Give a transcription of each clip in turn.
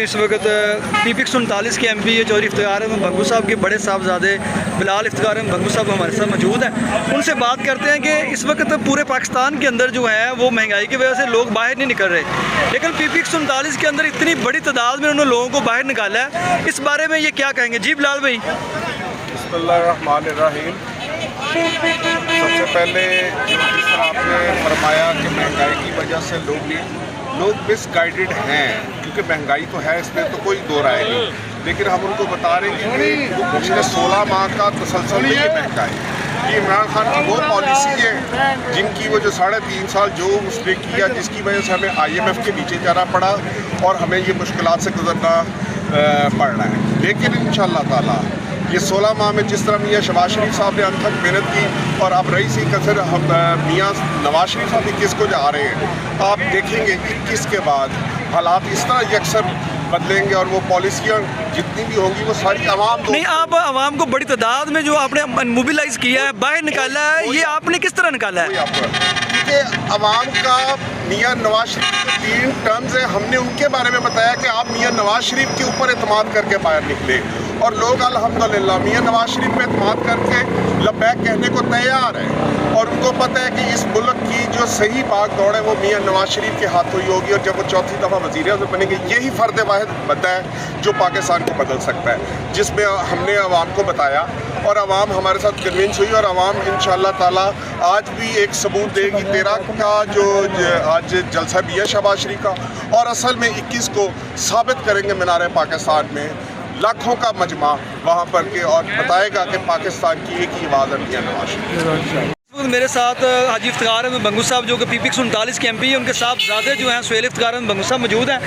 इस वक्त PPX 39 के MP चौधरी इफ्तिखार अहमद भंगू साहब के बड़े साहबजादे बिलाल इफ्तिखार अहमद भंगू साहब हमारे साथ मौजूद हैं। उनसे बात करते हैं कि इस वक्त पूरे पाकिस्तान के अंदर जो है वो महंगाई की वजह से लोग बाहर नहीं निकल रहे, लेकिन PPX 39 के अंदर इतनी बड़ी तादाद में उन्होंने लोगों को बाहर निकाला है। इस बारे में ये क्या कहेंगे? जी बिलाल भाई। बिस्मिल्लाहिर्रहमानिर्रहीम। सबसे पहले जिस तरह आपने फरमाया कि महंगाई की वजह से लोग मिसगाइडेड हैं, क्योंकि महंगाई तो है, इसमें तो कोई दो राय नहीं, लेकिन हम उनको बता रहे हैं कि पिछले 16 माह का तसलसल ये महंगाई, ये इमरान खान की वो पॉलिसी है जिनकी वो जो 3.5 साल जो उसने किया, जिसकी वजह से हमें IMF के नीचे जाना पड़ा और हमें ये मुश्किलात से गुजरना पड़ रहा है। लेकिन इंशाअल्लाह ताला ये 16 माह में जिस तरह मियाँ शहबाज शरीफ साहब ने अनथक मेहनत की और अब रईस का फिर हम मियाँ नवाज शरीफ साहब 21 को जा रहे हैं, आप देखेंगे 21 के बाद हालात इस तरह यकसर बदलेंगे और वो पॉलिसियाँ जितनी भी होंगी वो सारी आवाम नहीं, आप आवाम को बड़ी तादाद में जो आपने मोबिलाइज किया है, बाहर निकाला है, ये आपने किस तरह निकाला है? क्योंकि आवाम का मियाँ नवाज शरीफ के 3 टर्म्स हैं, हमने उनके बारे में बताया कि आप मियाँ नवाज शरीफ के ऊपर एतमाद करके बाहर निकले और लोग अल्हम्दुलिल्लाह मियाँ नवाज शरीफ पे एतमाद करके लब्बैक कहने को तैयार है और उनको पता है कि इस मुल्क की जो सही भाग दौड़ है वो मियाँ नवाज शरीफ के हाथों ही होगी और जब वो चौथी दफ़ा वज़ीर-ए-आज़म बनेंगे, यही फ़र्द वाहिद बंदा है जो पाकिस्तान को बदल सकता है, जिसमें हमने आवाम को बताया और आवाम हमारे साथ कन्विंस हुई और आवाम इंशाअल्लाह ताला आज भी एक सबूत देगी 13 का जो आज जलसा भी है शहबाज शरीफ का, और असल में 21 को साबित करेंगे मीनार पाकिस्तान में लाखों का मजमा वहाँ पर के और बताएगा कि पाकिस्तान की एक ही आवाज़ है मियाँ नवाज शरीफ। मेरे साथ हाजी इफ्तिखार अहमद भंगू साहब जो कि PPX 39 के MP हैं, उनके साहबजादे जो हैं सुहेल इफ्तिखार अहमद भंगू साहब मौजूद हैं।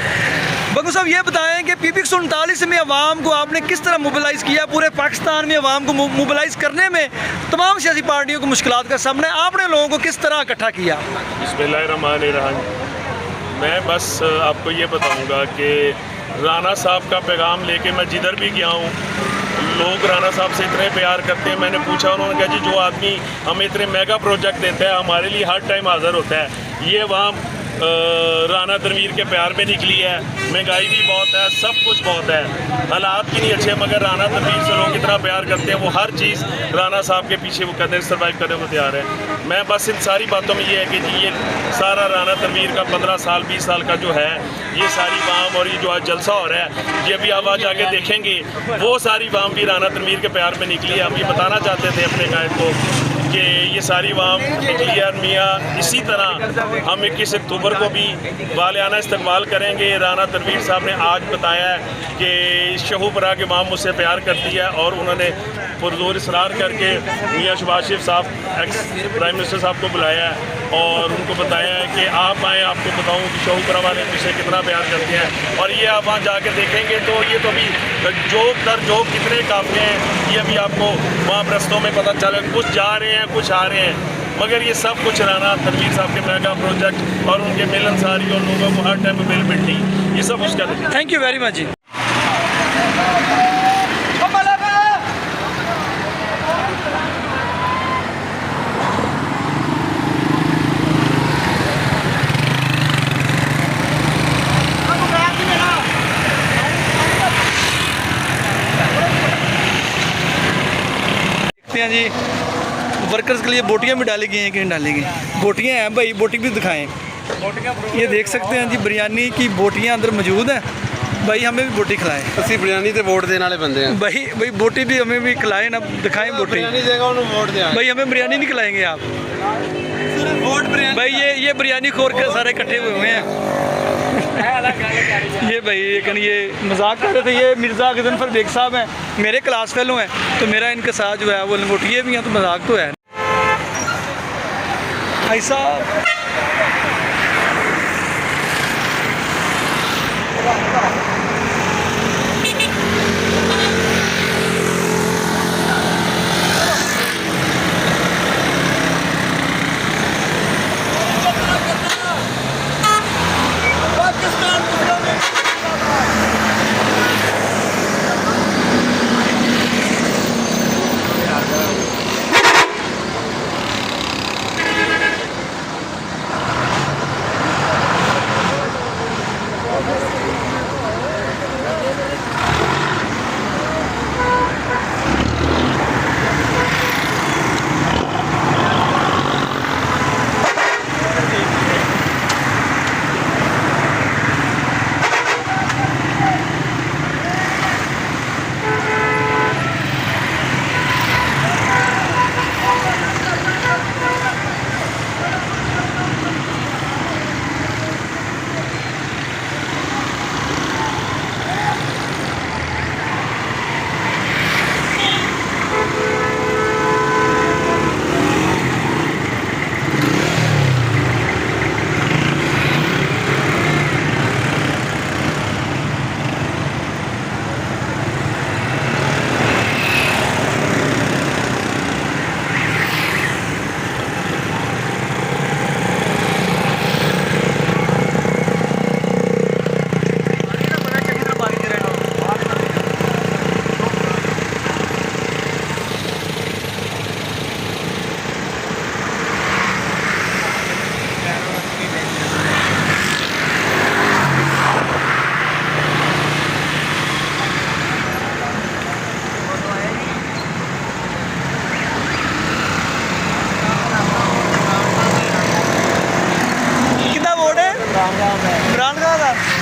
भंगू साहब ये बताएं कि PPX 39 में आवाम को आपने किस तरह मोबिलाइज़ किया? पूरे पाकिस्तान में आवाम को मोबिलाइज़ करने में तमाम सियासी पार्टियों को मुश्किलात का सामना, आपने लोगों को किस तरह इकट्ठा किया? बिस्मिल्लाहिर्रहमानिर्रहीम। मैं बस आपको ये बताऊँगा कि राना साहब का पैगाम लेके मैं जिधर भी गया हूँ, लोग राना साहब से इतने प्यार करते हैं। मैंने पूछा, उन्होंने कहा जी जो आदमी हमें इतने मेगा प्रोजेक्ट देता है हमारे लिए हर टाइम हाज़िर होता है। ये वहाँ राना तनवीर के प्यार में निकली है। महंगाई भी बहुत है, सब कुछ बहुत है, हालात भी नहीं अच्छे, मगर राना तनवीर से लोग इतना प्यार करते हैं, वो हर चीज़ राना साहब के पीछे वो करने सर्वाइव करने को तैयार है। मैं बस इन सारी बातों में ये है कि जी ये सारा राना तनवीर का 15 साल 20 साल का जो है ये सारी वाम और ये जो आज जलसा हो रहा है, ये भी आवाज़ आके देखेंगे, वो सारी वाम भी राना तनवीर के प्यार में निकली है। हम ये बताना चाहते थे अपने कायद को कि ये सारी वाम निकली है मियाँ। इसी तरह हम 21 अक्टूबर को भी वालियाना इस्तकबाल करेंगे। राना तनवीर साहब ने आज बताया है कि शहूपरा के वाम मुझसे प्यार करती है और उन्होंने पुरजोर इसरार करके मियाँ शहबाज शरीफ साहब एक्स प्राइम मिनिस्टर साहब को बुलाया है और उनको बताया है कि आप आएँ, आपको बताऊँ कि शहूपरा वाले मुझसे कितना प्यार करते हैं। और ये आप वहाँ जाके देखेंगे तो ये तो भी जोक दर जोक कितने काफ़ी हैं, ये भी आपको वहाँ रस्तों में पता चले। कुछ जा रहे हैं, कुछ आ रहे हैं, मगर ये सब कुछ राना तनवीर साहब के मेगा प्रोजेक्ट और उनके मिलनसारी और लोगों को हर टाइम अवेलेबिलिटी, ये सब उसका। थैंक यू वेरी मच जी। जी वर्कर्स के लिए बोटियां भी डाली गई हैं कि नहीं डाली गई? बोटियां हैं भाई, बोटी भी दिखाएं। ये देख सकते हैं जी बिरयानी की बोटियां अंदर मौजूद हैं भाई, हमें भी बोटी खिलाएं। असि बिरयानी ते वोट देने वाले बंदे हैं भाई बोटी भी हमें भी खिलाएं ना, दिखाएं बोटी। बिरयानी देगा उन्हें वोट दें भाई, हमें बिरयानी नहीं खिलाएंगे आप वोट बिरयानी। भाई ये बिरयानी खोर के सारे इकट्ठे हुए हैं। ये भाई ये मजाक कर रहे थे। ये मिर्ज़ा गज़नफ़र बेग साहब हैं, मेरे क्लास फेलो हैं, तो मेरा इनके साथ जो है वो लंगोटिए भी हैं, तो मजाक तो है ऐसा। इमरान खान था।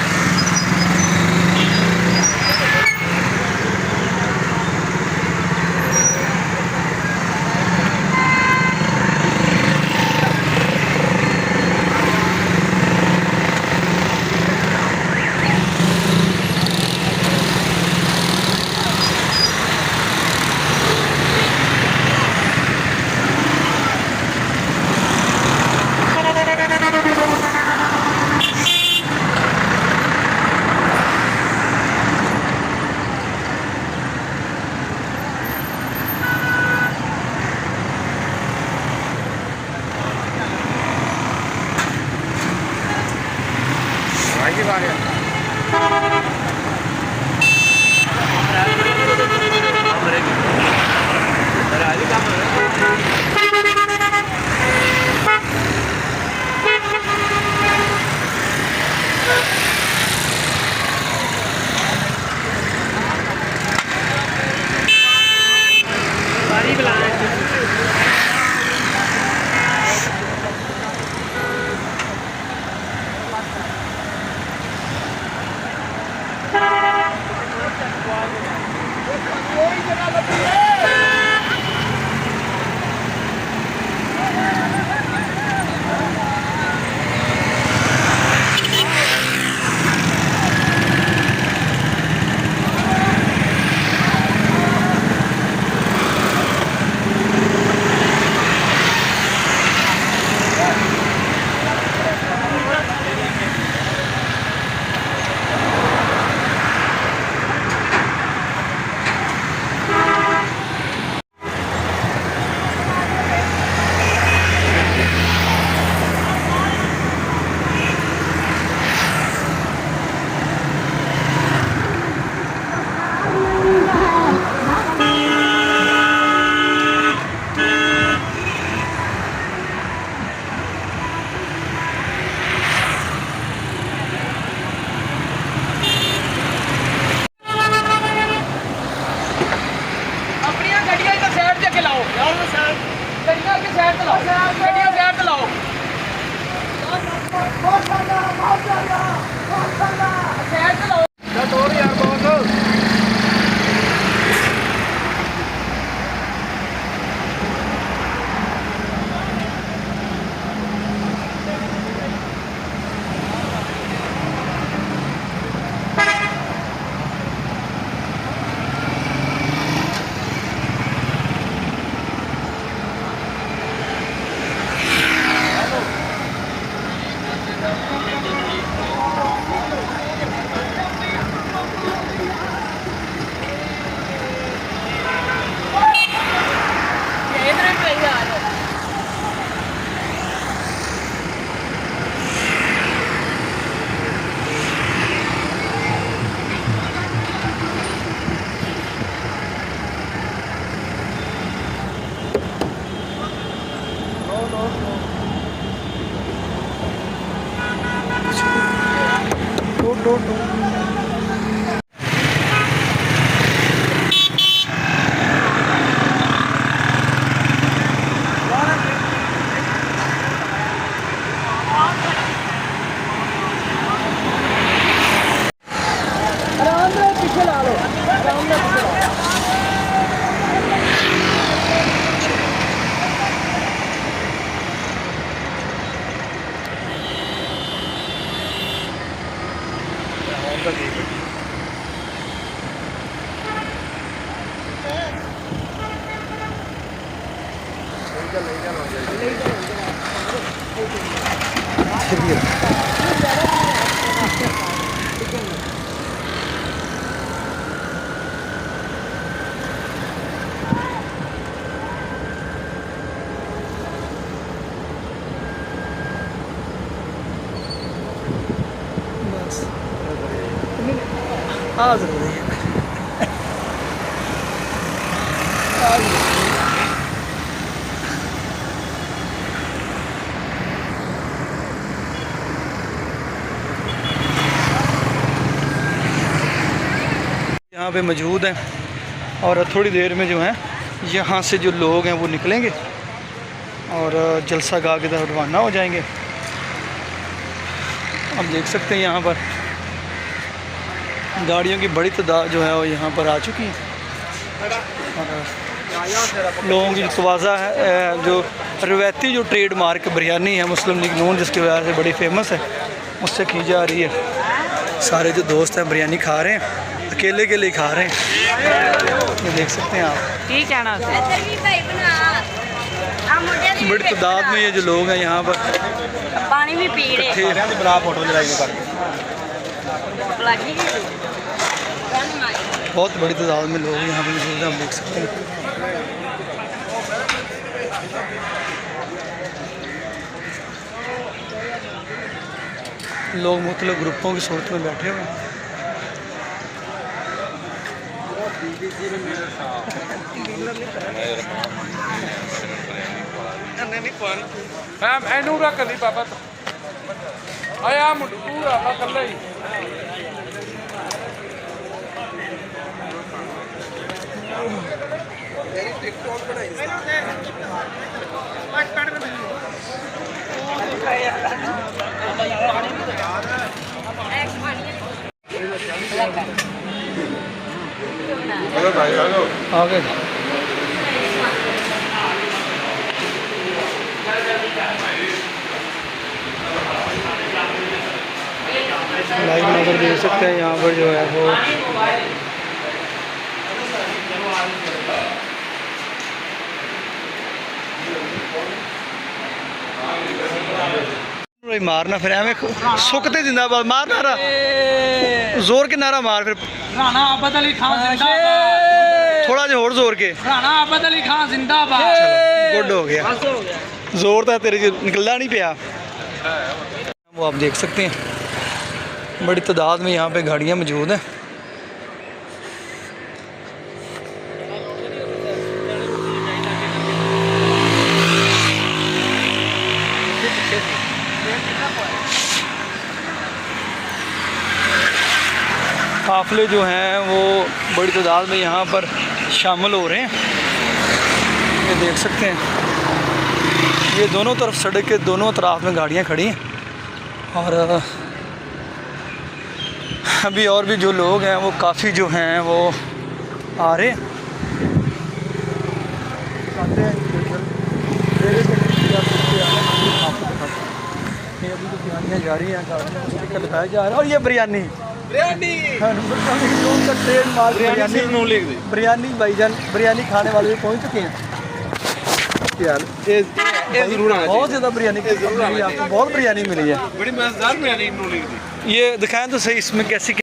हाँ ज़रूरी है। यहाँ पे मौजूद हैं और थोड़ी देर में जो है यहाँ से जो लोग हैं वो निकलेंगे और जलसा गाह की तरफ रवाना हो जाएंगे। आप देख सकते हैं यहाँ पर गाड़ियों की बड़ी तादाद जो है वो यहाँ पर आ चुकी है। और लोगों की तवाज़ा है, जो रवायती जो ट्रेड मार्क बिरयानी है मुस्लिम लीग नून, जिसकी वजह से बड़ी फेमस है, उससे की जा रही है। सारे जो दोस्त हैं बिरयानी खा रहे हैं, अकेले के लिए खा रहे हैं, ये देख सकते हैं आप। ठीक है ना बड़ी तादाद में ये जो लोग हैं यहाँ पर पानी भी पी रहे बहुत बड़ी तादाद में लोग यहाँ पर मौजूद हैं, आप देख सकते हैं। लोग मुख्तलिफ ग्रुपों की सूरत में बैठे हुए हैं। ਇਹਨੂੰ ਨਾ ਕਰੀ ਬਾਬਾ ਆਇਆ ਮੁੰਡਾ ਪੂਰਾ ਬਾ ਕੱਲਾ ਹੀ आ गए लाइव नज़र देख सकते हैं यहाँ पर जो है वो मारना फिर हमें सुकते जिंदाबाद मार नारा जोर के नारा मार फिर ਰਾਣਾ ਅਬਦ ਅਲੀ ਖਾਨ ਜ਼ਿੰਦਾਬਾਦ थोड़ा जिहा और जोर के ਰਾਣਾ ਅਬਦ ਅਲੀ ਖਾਨ ਜ਼ਿੰਦਾਬਾਦ गुड हो गया जोर तो तेरे निकलना नहीं पिया। वो आप देख सकते हैं बड़ी तादाद में यहाँ पे गाड़ियाँ मौजूद हैं। काफ़िले जो हैं वो बड़ी तादाद में यहाँ पर शामिल हो रहे हैं, ये देख सकते हैं। ये दोनों तरफ सड़क के दोनों अतराफ में गाड़ियाँ खड़ी हैं और अभी और भी जो लोग हैं वो काफ़ी जो हैं वो आ रहे हैं। ये अभी तो बिरयानियाँ जा रही हैं, गाड़ियाँ दिखाया जा रहा है। और ये बिरयानी का ट्रेड मार्क बिरयानी भाईजान बिरयानी खाने वाले भी पहुँच चुके हैं यार। बहुत ज़्यादा बिरयानी मिली आपको, बहुत बिरयानी मिली है, ਬੜੀ ਮਜ਼ੇਦਾਰ ਬਿਰਿਆਨੀ ਨੂੰ ਲਿਖਦੀ ये दिखाएं तो सही इसमें कैसी